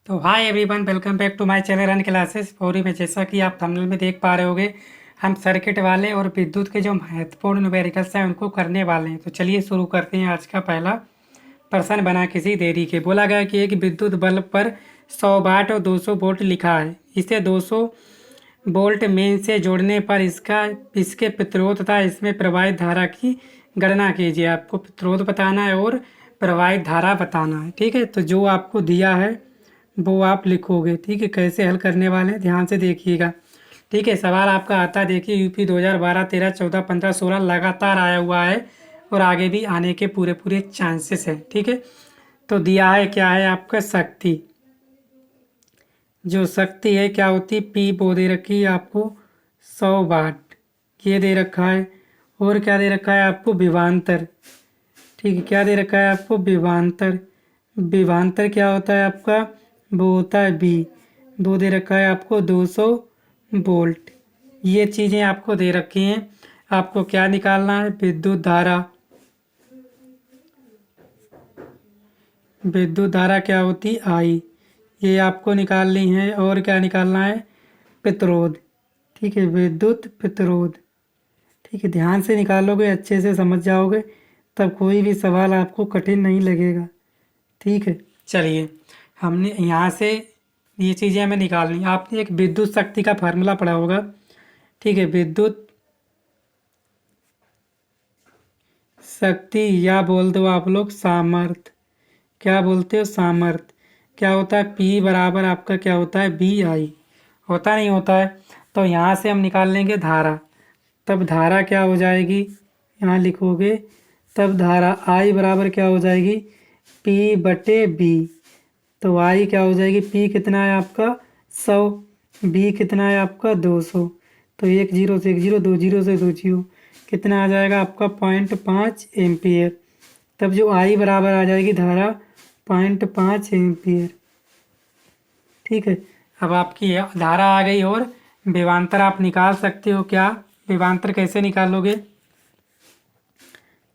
तो hi everyone, welcome back to my channel run classes. और में जैसा कि आप थंबनेल में देख पा रहे होगे, हम सर्किट वाले और विद्युत के जो महत्वपूर्ण न्यूमेरिकल्स हैं उनको करने वाले हैं। तो चलिए शुरू करते हैं। आज का पहला प्रश्न बना किसी देरी के। बोला गया कि एक विद्युत बल्ब पर 100 वाट और 200 वोल्ट लिखा है। इसे 200 वोल्ट मेन से जोड़ने पर इसके प्रतिरोध तथा इसमें प्रवाहित धारा की गणना कीजिए। आपको प्रतिरोध बताना है और प्रवाहित धारा बताना है। ठीक है, तो जो आपको दिया है वो आप लिखोगे। ठीक है, कैसे हल करने वाले हैं ध्यान से देखिएगा। ठीक है, सवाल आपका आता है। देखिए, यूपी 2012, 13, 14, 15, 16 लगातार आया हुआ है और आगे भी आने के पूरे पूरे चांसेस हैं। ठीक है, तो दिया है क्या है आपका शक्ति। जो शक्ति है क्या होती, पी वो दे रखी है आपको 100 वाट, ये दे रखा है। और क्या दे रखा है आपको, विभवांतर। ठीक है, क्या दे रखा है आपको, विभवांतर। विभवांतर क्या होता है आपका, वो होता है बी। दो दे रखा है आपको 200 वोल्ट। ये चीज़ें आपको दे रखी हैं। आपको क्या निकालना है, विद्युत धारा। विद्युत धारा क्या होती, आई, ये आपको निकालनी है। और क्या निकालना है, प्रतिरोध। ठीक है, विद्युत प्रतिरोध। ठीक है, ध्यान से निकालोगे, अच्छे से समझ जाओगे, तब कोई भी सवाल आपको कठिन नहीं लगेगा। ठीक है, चलिए हमने यहाँ से ये चीज़ें हमें निकालनी। आपने एक विद्युत शक्ति का फार्मूला पढ़ा होगा। ठीक है, विद्युत शक्ति या बोल दो आप लोग सामर्थ्य। क्या बोलते हो, सामर्थ्य। क्या होता है, पी बराबर आपका क्या होता है, बी आई। होता नहीं होता है। तो यहाँ से हम निकाल लेंगे धारा। तब धारा क्या हो जाएगी, यहाँ लिखोगे। तब धारा आई बराबर क्या हो जाएगी, पी बटे बी। तो आई क्या हो जाएगी, पी कितना है आपका 100, बी कितना है आपका 200। तो 1 0 से 1 0, 2 0 से 2 0, कितना आ जाएगा आपका 0.5 एम्पियर। तब जो आई बराबर आ जाएगी धारा 0.5 एम्पियर। ठीक है, अब आपकी धारा आ गई। और विभवांतर आप निकाल सकते हो। क्या विभवांतर कैसे निकालोगे,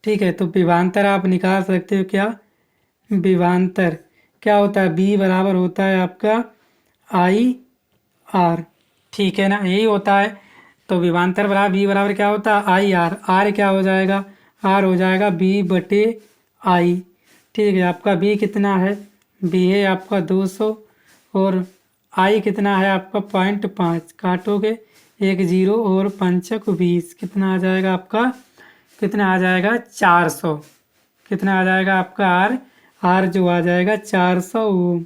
ठीक है, तो विभवांतर आप निकाल सकते हो। क्या विभवांतर क्या होता है, बी बराबर होता है आपका आई आर। ठीक है ना, यही होता है। तो विभवांतर बराबर बी बराबर क्या होता है, आई आर। आर क्या हो जाएगा, आर हो जाएगा बी बटे आई। ठीक है, आपका बी कितना है, बी है आपका 200 और आई कितना है आपका 0.5। काटोगे 1 0 और 5 20, कितना आ जाएगा आपका, कितना आ जाएगा 400। कितना आ जाएगा आपका आर, आर जो आ जाएगा 400 ओम।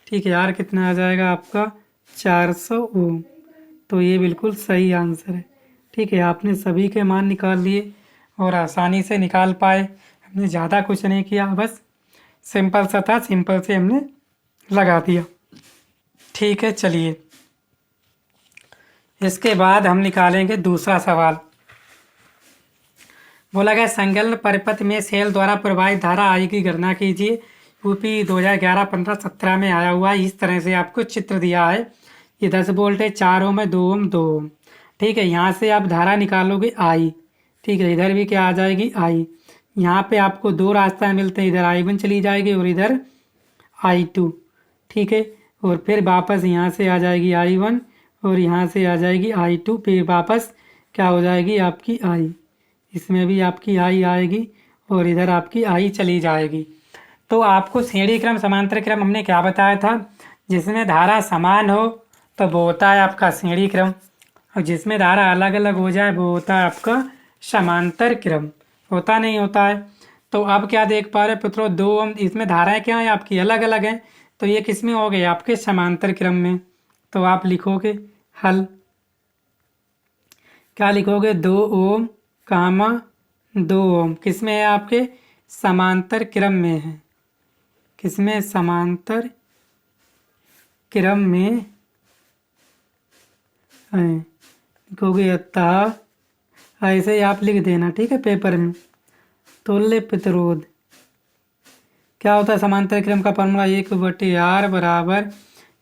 ठीक है, आर कितना आ जाएगा आपका 400 ओम। तो ये बिल्कुल सही आंसर है। ठीक है, आपने सभी के मान निकाल लिए और आसानी से निकाल पाए। हमने ज़्यादा कुछ नहीं किया, बस सिंपल सा था, सिंपल से हमने लगा दिया। ठीक है, चलिए इसके बाद हम निकालेंगे दूसरा सवाल। बोला गया संलग्न परिपथ में सेल द्वारा प्रवाहित धारा आई की गणना कीजिए। यूपी 2011, 15, 17 में आया हुआ है। इस तरह से आपको चित्र दिया है। ये 10 वोल्ट है, 4 ओम है, 2 ओम, 2 ओम। ठीक है, यहाँ से आप धारा निकालोगे आई। ठीक है, इधर भी क्या आ जाएगी, आई। यहाँ पे आपको दो रास्ता मिलते हैं, इधर I1 चली जाएगी और इधर I2। ठीक है, और फिर वापस यहाँ से आ जाएगी I1 और यहाँ से आ जाएगी I2। फिर वापस क्या हो जाएगी आपकी आई। इसमें भी आपकी आई आएगी और इधर आपकी आई चली जाएगी। तो आपको श्रेणी क्रम समांतर क्रम हमने क्या बताया था, जिसमें धारा समान हो तो वो होता है आपका श्रेणी क्रम, और जिसमें धारा अलग अलग हो जाए वो होता है आपका समांतर क्रम। होता नहीं होता है। तो अब क्या देख पा रहे हैं पुत्रों, 2 ओम, इसमें धाराएं क्या है आपकी अलग अलग हैं। तो ये किस में हो गए, आपके समांतर क्रम में। तो आप लिखोगे हल। क्या लिखोगे, 2 ओम कामा 2 ओम किस में है आपके, समांतर क्रम में है। किसमें, समांतर क्रम में है। लिखोगे अतः, ऐसे ही आप लिख देना। ठीक है, पेपर में। तुल्य प्रतिरोध क्या होता है, समांतर क्रम का फॉर्मूला 1/R बराबर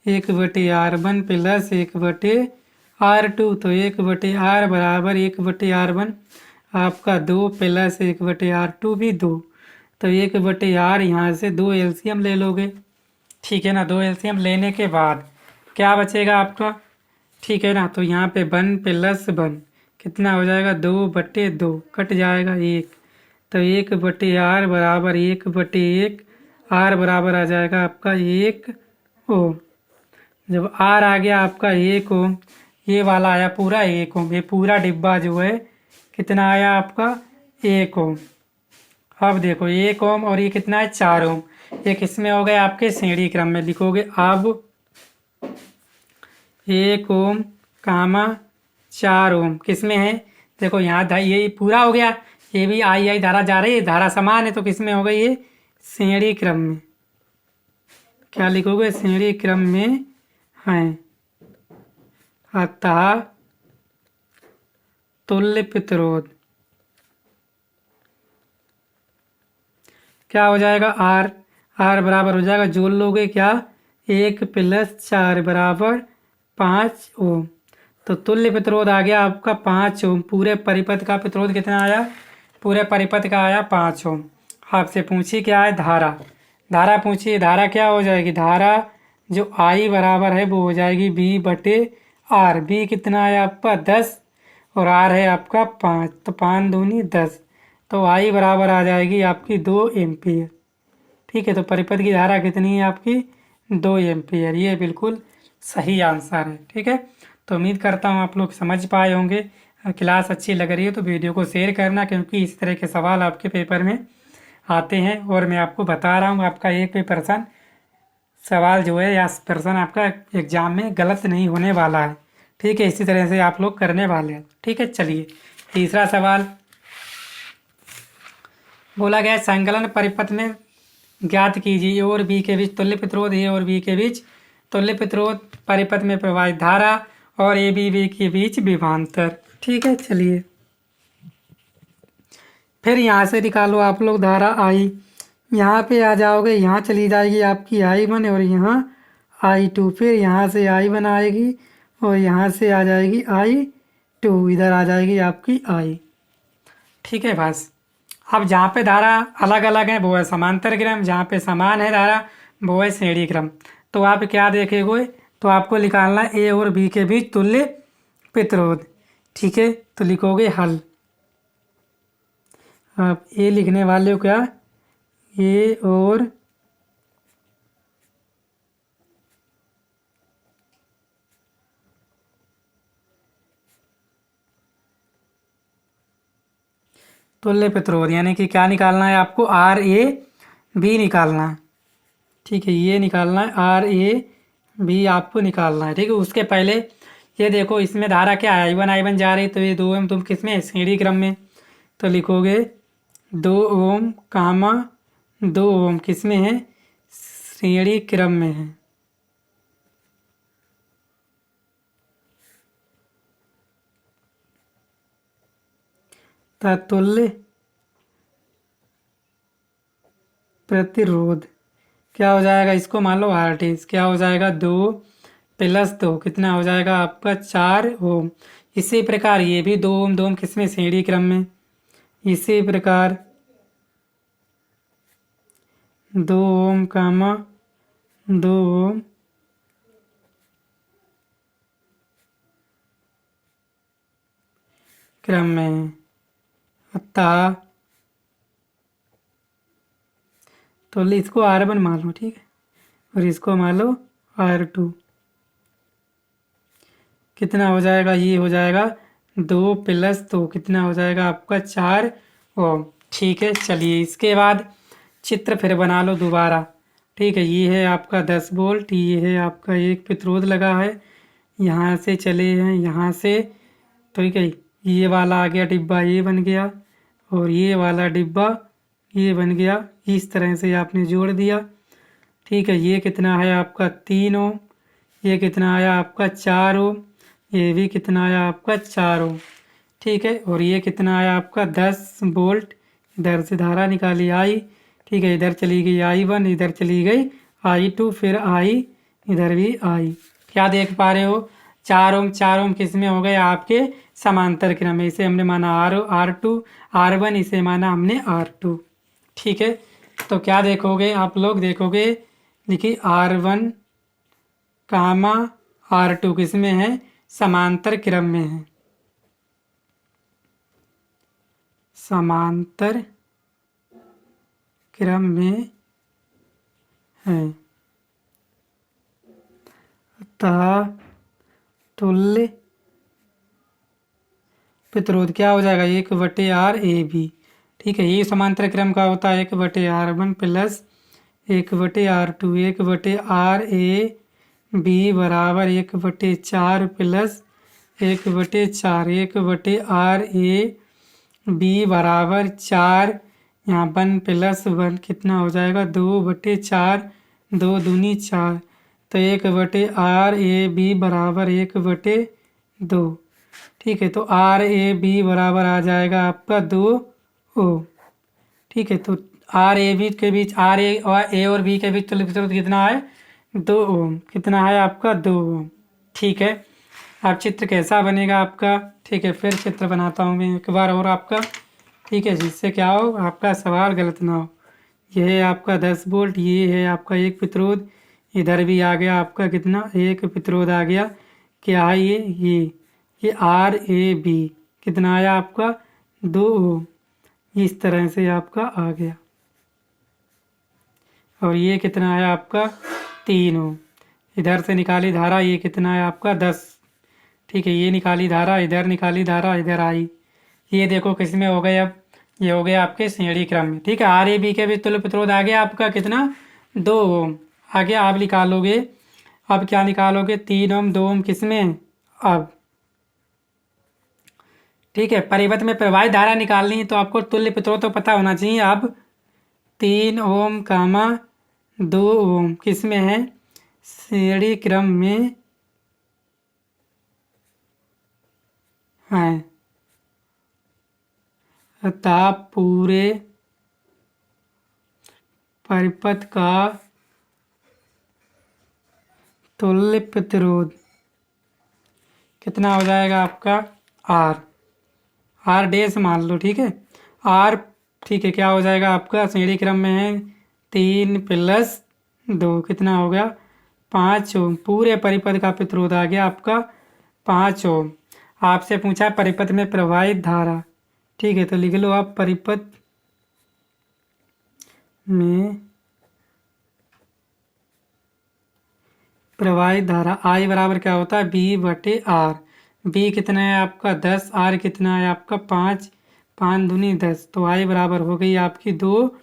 1/R1 प्लस 1/R2। तो 1/R बराबर 1/R1 आपका 2 प्लस 1/R2 भी 2। तो 1/R यहाँ से 2 एलसीएम ले लोगे। ठीक है ना। 2 एलसीएम लेने के बाद क्या बचेगा आपका, ठीक है ना। तो यहाँ पे 1+1 कितना हो जाएगा, 2/2 कट जाएगा 1, तो 1/r बराबर 1/1, r बराबर आ जाएगा आपका 1 ओम। जब r आ गया आपका 1 ओम, ये वाला आया पूरा 1 ओम, ये पूरा डिब्बा जो है कितना आया आपका 1 ओम। अब देखो 1 ओम और ये कितना है 4 ओम, ये किसमें हो गए आपके श्रेणी क्रम में लिखोगे। अब 1 ओम कामा 4 ओम किसमें है, देखो यहाँ ये पूरा हो गया, ये भी आई धारा जा रही है, धारा समान है, तो किसमें हो गई ये श्रेणी क्रम में। क्या लिखोगे, श्रेणी क्रम में है। अतः तुल्य प्रतिरोध क्या हो जाएगा, आर बराबर हो जाएगा, जोड़ लोगे क्या, 1+4 बराबर 5 ओम। तो तुल्य प्रतिरोध आ गया आपका 5 ओम। पूरे परिपथ का प्रतिरोध कितना आया, पूरे परिपथ का आया 5 ओम। आपसे पूछी क्या है, धारा पूछिए। धारा क्या हो जाएगी, धारा जो आई बराबर है वो हो जाएगी V/R। बी कितना है आपका 10 और आर है आपका 5, तो 5 दूनी 10, तो आई बराबर आ जाएगी आपकी 2 एम्पियर। ठीक है, तो परिपथ की धारा कितनी है आपकी 2 एम्पियर। ये बिल्कुल सही आंसर है। ठीक है, तो उम्मीद करता हूँ आप लोग समझ पाए होंगे। क्लास अच्छी लग रही है तो वीडियो को शेयर करना, क्योंकि इस तरह के सवाल आपके पेपर में आते हैं। और मैं आपको बता रहा हूँ आपका एक भी पर्सन सवाल जो है या पर्सन आपका एग्जाम में गलत नहीं होने वाला है। ठीक है, इसी तरह से आप लोग करने वाले हैं। ठीक है, चलिए तीसरा सवाल बोला गया, संकलन परिपथ में ज्ञात कीजिए ए और बी के बीच तुल्य प्रतिरोध, ए और बी के बीच तुल्य प्रतिरोध, परिपथ में प्रवाहित धारा और ए बी के बीच विभवांतर। ठीक है, चलिए फिर यहाँ से निकालो आप लोग धारा आई। यहाँ पे आ जाओगे, यहाँ चली जाएगी आपकी I1 और यहाँ I2, फिर यहाँ से I1 आएगी और यहाँ से आ जाएगी I2, इधर आ जाएगी आपकी I। ठीक है, बस अब जहाँ पे धारा अलग अलग है वो है समांतर क्रम, जहाँ पे समान है धारा वो है श्रेणी क्रम। तो आप क्या देखेंगे, तो आपको निकालना है ए और बी के बीच तुल्य प्रतिरोध। ठीक है, तो लिखोगे हल। आप ए लिखने वाले हो क्या, ए और तुल्य प्रतिरोध, यानी कि क्या निकालना है आपको, RAB निकालना है। ठीक है, ये निकालना है RAB आपको निकालना है। ठीक है, उसके पहले ये देखो इसमें धारा क्या है, I1 जा रही, तो ये 2 ओम तुम किस में, श्रेणी क्रम में, तो लिखोगे 2 ओम कामा 2 ओम किस में है, श्रेणी क्रम में है। तुल्य प्रतिरोध क्या हो जाएगा, इसको मान लो RT, क्या हो जाएगा 2+2 कितना हो जाएगा आपका 4 ओम। इसी प्रकार ये भी 2 ओम, 2 ओम किस में, श्रेणी क्रम में। इसी प्रकार 2 ओम कामा 2 ओम क्रम में है। अतः तो इसको R1 मान लो। ठीक है, और इसको मान लो R2, कितना हो जाएगा, ये हो जाएगा 2+2 कितना हो जाएगा आपका 4 ओम। ठीक है, चलिए इसके बाद चित्र फिर बना लो दोबारा। ठीक है, ये है आपका 10 वोल्ट, ये है आपका एक प्रतिरोध लगा है, यहाँ से चले हैं यहाँ से, ठीक है, ये वाला आ गया डिब्बा, ये बन गया, और ये वाला डिब्बा ये बन गया। इस तरह से आपने जोड़ दिया। ठीक है, ये कितना है आपका 3 ओम, ये कितना आया आपका 4 ओम, ये भी कितना आया आपका 4 ओम। ठीक है, और ये कितना आया आपका 10 वोल्ट। इधर से धारा निकाली आई। ठीक है, इधर चली गई I1, इधर चली गई I2, फिर I, इधर भी I। क्या देख पा रहे हो, 4 ओम 4 ओम किस में हो गए आपके समांतर क्रम में। इसे हमने माना R2, R1 इसे माना हमने R2। ठीक है, तो क्या देखोगे आप लोग, देखोगे देखिए R1 कामा R2 किस में है, समांतर क्रम में है, समांतर क्रम में है। अतः तुल्य प्रतिरोध क्या हो जाएगा, 1/R AB। ठीक है, ये समांतर क्रम का होता है 1/R1 प्लस 1/R2, 1/RAB बराबर 1/4 प्लस 1/4, 1/RAB बराबर 4, यहाँ 1 प्लस 1 कितना हो जाएगा, 2/4, 2 दूनी 4, तो 1/RAB बराबर 1/2। ठीक है, तो RAB बराबर आ जाएगा आपका 2 ओम। ठीक है, तो RAB के बीच A और B के बीच तुल्य प्रतिरोध कितना है, 2 ओम। कितना है आपका, 2 ओम। ठीक है, अब चित्र कैसा बनेगा आपका। ठीक है, फिर चित्र बनाता हूँ मैं एक बार और आपका। ठीक है, जिससे क्या हो, आपका सवाल गलत ना हो। यह है आपका 10 वोल्ट, ये है आपका एक प्रतिरोध, इधर भी आ गया आपका कितना, एक प्रतिरोध आ गया। क्या है ये RAB कितना आया आपका, 2 ओम। इस तरह से आपका आ गया। और ये कितना है आपका, 3 ओम। इधर से निकाली धारा, ये कितना है आपका, 10। ठीक है, ये निकाली धारा, इधर निकाली धारा, इधर आई। ये देखो किस में हो गए, अब ये हो गया आपके श्रेणी क्रम में। ठीक है, RAB के भी तुल्य प्रतिरोध आ गया आपका कितना, 2 ओम। आगे आप निकालोगे, अब क्या निकालोगे, 3 ओम 2 ओम किस में अब। ठीक है, परिपथ में प्रवाहित धारा निकालनी है तो आपको तुल्य प्रतिरोध तो पता होना चाहिए। अब 3 ओम कामा 2 ओम किस में है, श्रेणी क्रम में है। अतः पूरे परिपथ का तुल्य प्रतिरोध कितना हो जाएगा आपका, R डैश मान लो। ठीक है, R। ठीक है, क्या हो जाएगा आपका, श्रेणी क्रम में है, 3 प्लस 2 कितना हो गया, 5 ओम। पूरे परिपथ का प्रतिरोध आ गया आपका 5 ओम। आपसे पूछा परिपथ में प्रवाहित धारा। ठीक है, तो लिख लो आप, परिपथ में प्रवाहित धारा I बराबर क्या होता है, B/R। B कितना है आपका, 10। R कितना है आपका, 5। 5 दूनी 10, तो I बराबर हो गई आपकी 2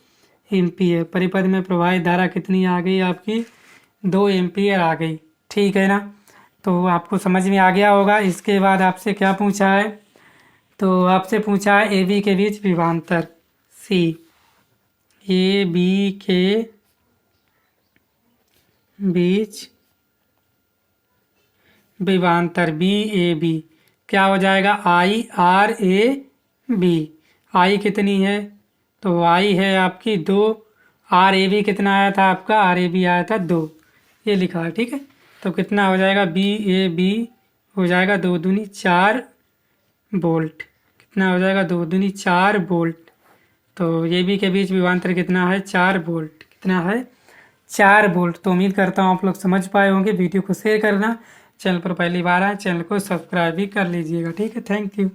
एम्पियर। परिपथ में प्रवाहित धारा कितनी आ गई आपकी, 2 एम्पियर आ गई। ठीक है ना, तो आपको समझ में आ गया होगा। इसके बाद आपसे क्या पूछा है, तो आपसे पूछा है AB के बीच विभवांतर C। AB के बीच विभवांतर BAB क्या हो जाएगा, IRAB। I कितनी है, तो I है आपकी 2। RAB कितना आया था आपका, RAB आया था 2। ये लिखा है। ठीक है, तो कितना हो जाएगा, BAB हो जाएगा 2 दूनी 4 वोल्ट। कितना हो जाएगा, 2 दूनी 4 वोल्ट। तो AB के बीच विभवांतर कितना है, 4 वोल्ट। कितना है, 4 वोल्ट। तो उम्मीद करता हूँ आप लोग समझ पाए होंगे। वीडियो को शेयर करना, चैनल पर पहली बार आए चैनल को सब्सक्राइब भी कर लीजिएगा। ठीक है, थैंक यू।